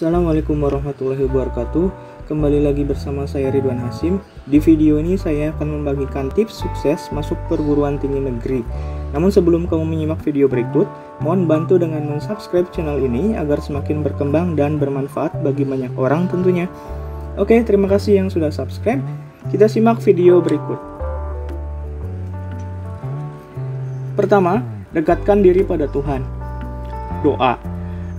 Assalamualaikum warahmatullahi wabarakatuh. Kembali lagi bersama saya Ridwan Hasim. Di video ini saya akan membagikan tips sukses masuk perguruan tinggi negeri. Namun sebelum kamu menyimak video berikut, mohon bantu dengan mensubscribe channel ini agar semakin berkembang dan bermanfaat bagi banyak orang tentunya. Oke, terima kasih yang sudah subscribe. Kita simak video berikut. Pertama, dekatkan diri pada Tuhan. Doa.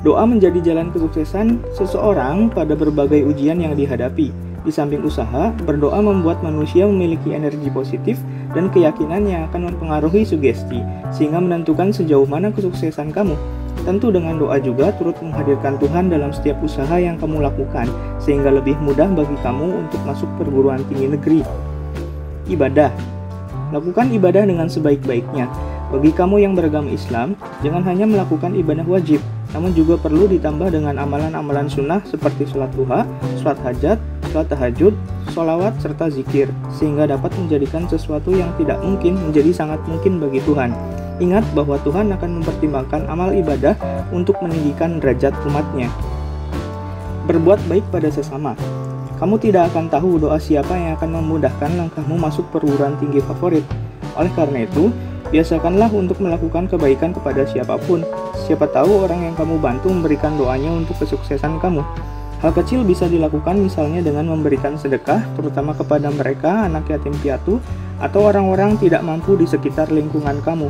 Doa menjadi jalan kesuksesan seseorang pada berbagai ujian yang dihadapi. Di samping usaha, berdoa membuat manusia memiliki energi positif dan keyakinan yang akan mempengaruhi sugesti, sehingga menentukan sejauh mana kesuksesan kamu. Tentu dengan doa juga turut menghadirkan Tuhan dalam setiap usaha yang kamu lakukan, sehingga lebih mudah bagi kamu untuk masuk perguruan tinggi negeri. Ibadah. Lakukan ibadah dengan sebaik-baiknya. Bagi kamu yang beragama Islam, jangan hanya melakukan ibadah wajib, namun juga perlu ditambah dengan amalan-amalan sunnah seperti sholat duha, sholat hajat, sholat tahajud, sholawat, serta zikir, sehingga dapat menjadikan sesuatu yang tidak mungkin menjadi sangat mungkin bagi Tuhan. Ingat bahwa Tuhan akan mempertimbangkan amal ibadah untuk meninggikan derajat umatnya. Berbuat baik pada sesama. Kamu tidak akan tahu doa siapa yang akan memudahkan langkahmu masuk perguruan tinggi favorit. Oleh karena itu, biasakanlah untuk melakukan kebaikan kepada siapapun. Siapa tahu orang yang kamu bantu memberikan doanya untuk kesuksesan kamu. Hal kecil bisa dilakukan misalnya dengan memberikan sedekah, terutama kepada mereka anak yatim piatu atau orang-orang tidak mampu di sekitar lingkungan kamu.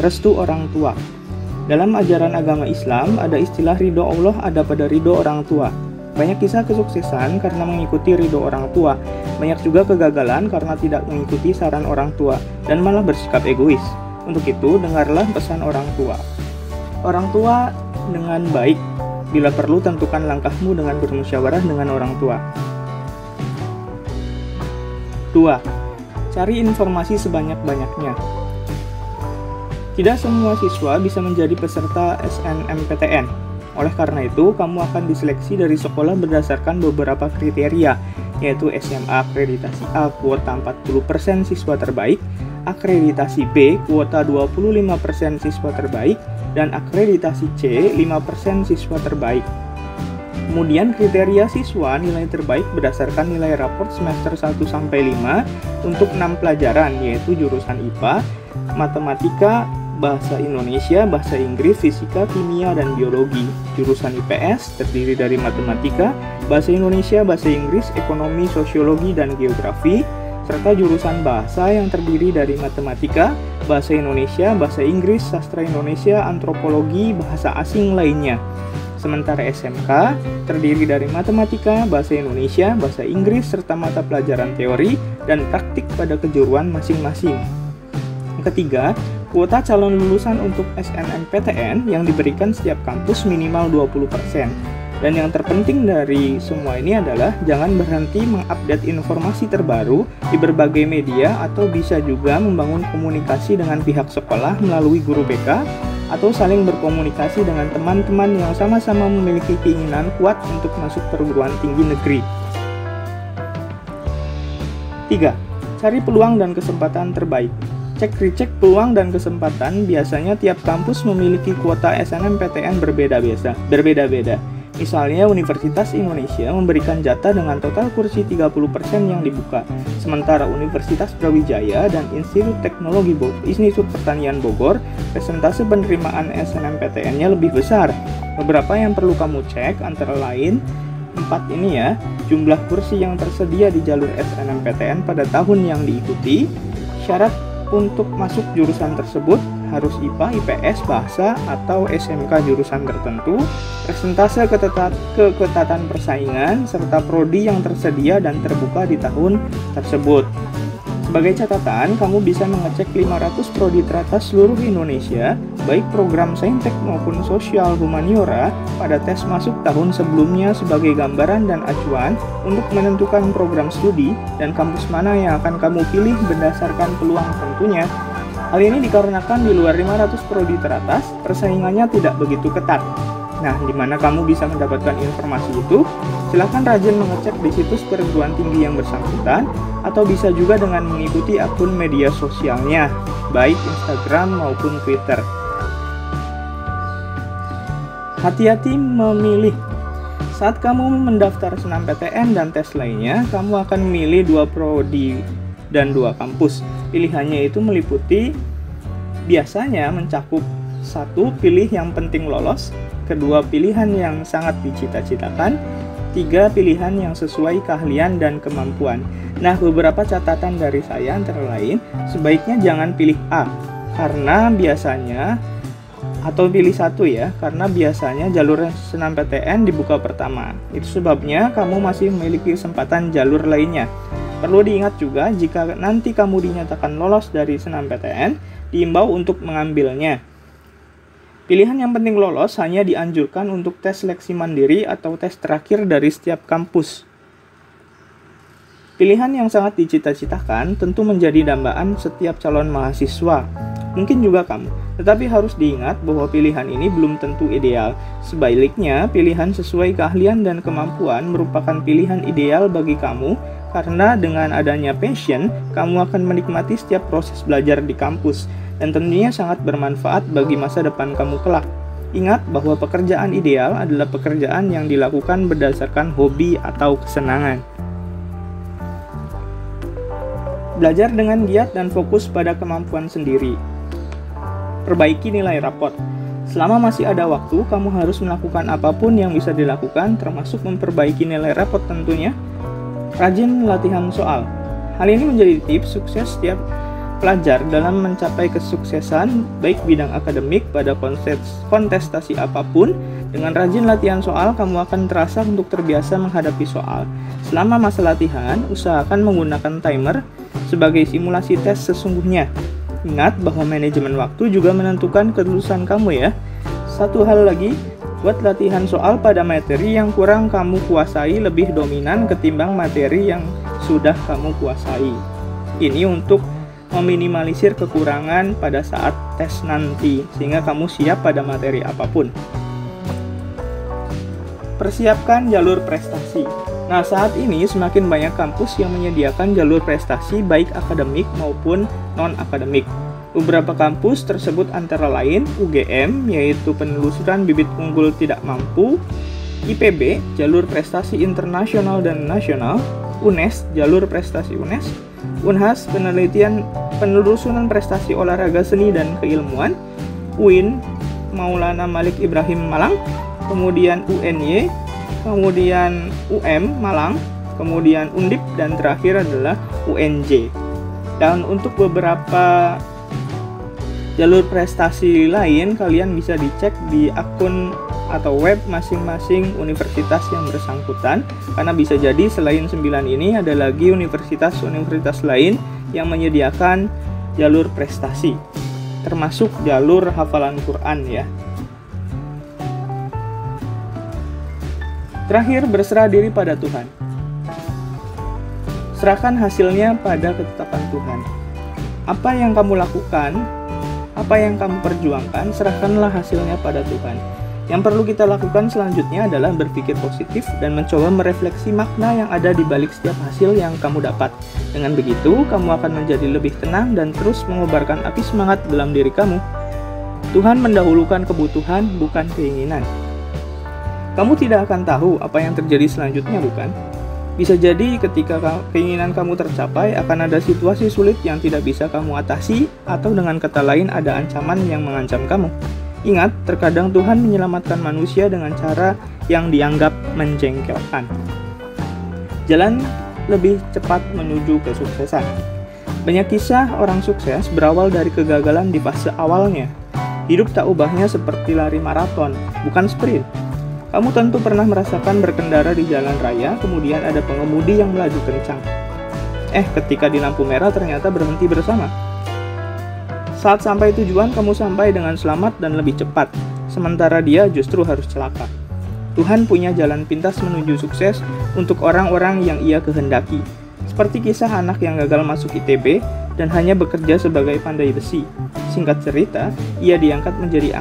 Restu orang tua. Dalam ajaran agama Islam, ada istilah ridho Allah ada pada ridho orang tua. Banyak kisah kesuksesan karena mengikuti ridho orang tua. Banyak juga kegagalan karena tidak mengikuti saran orang tua dan malah bersikap egois. Untuk itu, dengarlah pesan orang tua. Orang tua dengan baik. Bila perlu, tentukan langkahmu dengan bermusyawarah dengan orang tua. 2. Cari informasi sebanyak-banyaknya. Tidak semua siswa bisa menjadi peserta SNMPTN. Oleh karena itu, kamu akan diseleksi dari sekolah berdasarkan beberapa kriteria, yaitu SMA akreditasi A kuota 40% siswa terbaik, akreditasi B kuota 25% siswa terbaik, dan akreditasi C 5% siswa terbaik. Kemudian kriteria siswa nilai terbaik berdasarkan nilai raport semester 1-5 untuk 6 pelajaran, yaitu jurusan IPA, Matematika, Bahasa Indonesia, Bahasa Inggris, Fisika, Kimia, dan Biologi. Jurusan IPS terdiri dari Matematika, Bahasa Indonesia, Bahasa Inggris, Ekonomi, Sosiologi, dan Geografi, serta jurusan Bahasa yang terdiri dari Matematika, Bahasa Indonesia, Bahasa Inggris, Sastra Indonesia, Antropologi, Bahasa Asing lainnya. Sementara SMK terdiri dari Matematika, Bahasa Indonesia, Bahasa Inggris, serta mata pelajaran teori dan praktik pada kejuruan masing-masing. Ketiga, kuota calon lulusan untuk SNMPTN yang diberikan setiap kampus minimal 20%. Dan yang terpenting dari semua ini adalah jangan berhenti mengupdate informasi terbaru di berbagai media atau bisa juga membangun komunikasi dengan pihak sekolah melalui guru BK atau saling berkomunikasi dengan teman-teman yang sama-sama memiliki keinginan kuat untuk masuk perguruan tinggi negeri. 3. Cari peluang dan kesempatan terbaik. Cek-recek peluang dan kesempatan biasanya tiap kampus memiliki kuota SNMPTN berbeda-beda. Misalnya Universitas Indonesia memberikan jatah dengan total kursi 30% yang dibuka, sementara Universitas Brawijaya dan Institut Pertanian Bogor persentase penerimaan SNMPTN-nya lebih besar. Beberapa yang perlu kamu cek antara lain 4 ini ya, jumlah kursi yang tersedia di jalur SNMPTN pada tahun yang diikuti, syarat untuk masuk jurusan tersebut harus IPA, IPS, Bahasa, atau SMK jurusan tertentu, persentase keketatan persaingan, serta prodi yang tersedia dan terbuka di tahun tersebut. Sebagai catatan, kamu bisa mengecek 500 prodi teratas seluruh Indonesia, baik program saintek maupun sosial humaniora, pada tes masuk tahun sebelumnya sebagai gambaran dan acuan untuk menentukan program studi dan kampus mana yang akan kamu pilih berdasarkan peluang tentunya. Hal ini dikarenakan di luar 500 prodi teratas, persaingannya tidak begitu ketat. Nah, di mana kamu bisa mendapatkan informasi itu? Silakan rajin mengecek di situs perguruan tinggi yang bersangkutan, atau bisa juga dengan mengikuti akun media sosialnya, baik Instagram maupun Twitter. Hati-hati memilih. Saat kamu mendaftar SNMPTN dan tes lainnya, kamu akan memilih 2 prodi dan 2 kampus. Pilihannya itu meliputi biasanya mencakup 1. Pilih yang penting lolos, 2. Pilihan yang sangat dicita-citakan, 3. Pilihan yang sesuai keahlian dan kemampuan. Nah, beberapa catatan dari saya antara lain, sebaiknya jangan pilih A, karena biasanya atau pilih 1 ya, karena biasanya jalur SNMPTN dibuka pertama. Itu sebabnya kamu masih memiliki kesempatan jalur lainnya. Perlu diingat juga, jika nanti kamu dinyatakan lolos dari SNMPTN, diimbau untuk mengambilnya. Pilihan yang penting lolos hanya dianjurkan untuk tes seleksi mandiri atau tes terakhir dari setiap kampus. Pilihan yang sangat dicita-citakan tentu menjadi dambaan setiap calon mahasiswa. Mungkin juga kamu, tetapi harus diingat bahwa pilihan ini belum tentu ideal. Sebaliknya, pilihan sesuai keahlian dan kemampuan merupakan pilihan ideal bagi kamu, karena dengan adanya passion, kamu akan menikmati setiap proses belajar di kampus, dan tentunya sangat bermanfaat bagi masa depan kamu kelak. Ingat bahwa pekerjaan ideal adalah pekerjaan yang dilakukan berdasarkan hobi atau kesenangan. Belajar dengan giat dan fokus pada kemampuan sendiri. Perbaiki nilai rapot. Selama masih ada waktu, kamu harus melakukan apapun yang bisa dilakukan, termasuk memperbaiki nilai rapot tentunya. Rajin latihan soal. Hal ini menjadi tips sukses setiap pelajar dalam mencapai kesuksesan, baik bidang akademik pada kontestasi apapun. Dengan rajin latihan soal, kamu akan terasa untuk terbiasa menghadapi soal. Selama masa latihan, usahakan menggunakan timer sebagai simulasi tes sesungguhnya. Ingat bahwa manajemen waktu juga menentukan kelulusan kamu ya. Satu hal lagi, buat latihan soal pada materi yang kurang kamu kuasai lebih dominan ketimbang materi yang sudah kamu kuasai. Ini untuk meminimalisir kekurangan pada saat tes nanti, sehingga kamu siap pada materi apapun. Persiapkan jalur prestasi. Nah, saat ini semakin banyak kampus yang menyediakan jalur prestasi baik akademik maupun non-akademik. Beberapa kampus tersebut antara lain UGM, yaitu penelusuran bibit unggul tidak mampu, IPB, jalur prestasi internasional dan nasional, UNES, jalur prestasi UNES, Unhas, penelusuran prestasi olahraga seni dan keilmuan, UIN, Maulana Malik Ibrahim Malang, kemudian UNY, kemudian Malang, kemudian Undip, dan terakhir adalah UNJ. Dan untuk beberapa jalur prestasi lain, kalian bisa dicek di akun atau web masing-masing universitas yang bersangkutan, karena bisa jadi selain 9 ini ada lagi universitas-universitas lain yang menyediakan jalur prestasi, termasuk jalur hafalan Quran ya. Terakhir, berserah diri pada Tuhan. Serahkan hasilnya pada ketetapan Tuhan. Apa yang kamu lakukan, apa yang kamu perjuangkan, serahkanlah hasilnya pada Tuhan. Yang perlu kita lakukan selanjutnya adalah berpikir positif dan mencoba merefleksi makna yang ada di balik setiap hasil yang kamu dapat. Dengan begitu, kamu akan menjadi lebih tenang dan terus mengobarkan api semangat dalam diri kamu. Tuhan mendahulukan kebutuhan, bukan keinginan. Kamu tidak akan tahu apa yang terjadi selanjutnya, bukan? Bisa jadi ketika keinginan kamu tercapai, akan ada situasi sulit yang tidak bisa kamu atasi, atau dengan kata lain ada ancaman yang mengancam kamu. Ingat, terkadang Tuhan menyelamatkan manusia dengan cara yang dianggap menjengkelkan. Jalan lebih cepat menuju kesuksesan. Banyak kisah orang sukses berawal dari kegagalan di fase awalnya. Hidup tak ubahnya seperti lari maraton, bukan sprint. Kamu tentu pernah merasakan berkendara di jalan raya, kemudian ada pengemudi yang melaju kencang. Ketika di lampu merah ternyata berhenti bersama. Saat sampai tujuan, kamu sampai dengan selamat dan lebih cepat, sementara dia justru harus celaka. Tuhan punya jalan pintas menuju sukses untuk orang-orang yang Ia kehendaki. Seperti kisah anak yang gagal masuk ITB dan hanya bekerja sebagai pandai besi. Singkat cerita, ia diangkat menjadi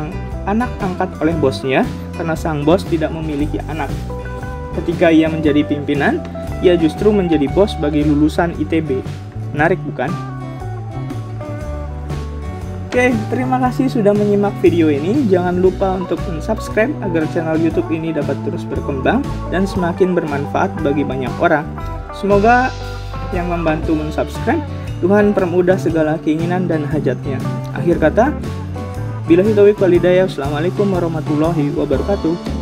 anak angkat oleh bosnya karena sang bos tidak memiliki anak. Ketika ia menjadi pimpinan, ia justru menjadi bos bagi lulusan ITB. Menarik bukan? Oke, terima kasih sudah menyimak video ini. Jangan lupa untuk subscribe agar channel YouTube ini dapat terus berkembang dan semakin bermanfaat bagi banyak orang. Semoga yang membantu subscribe, Tuhan permudah segala keinginan dan hajatnya. Akhir kata, billahi taufiq wal hidayah. Wassalamualaikum warahmatullahi wabarakatuh.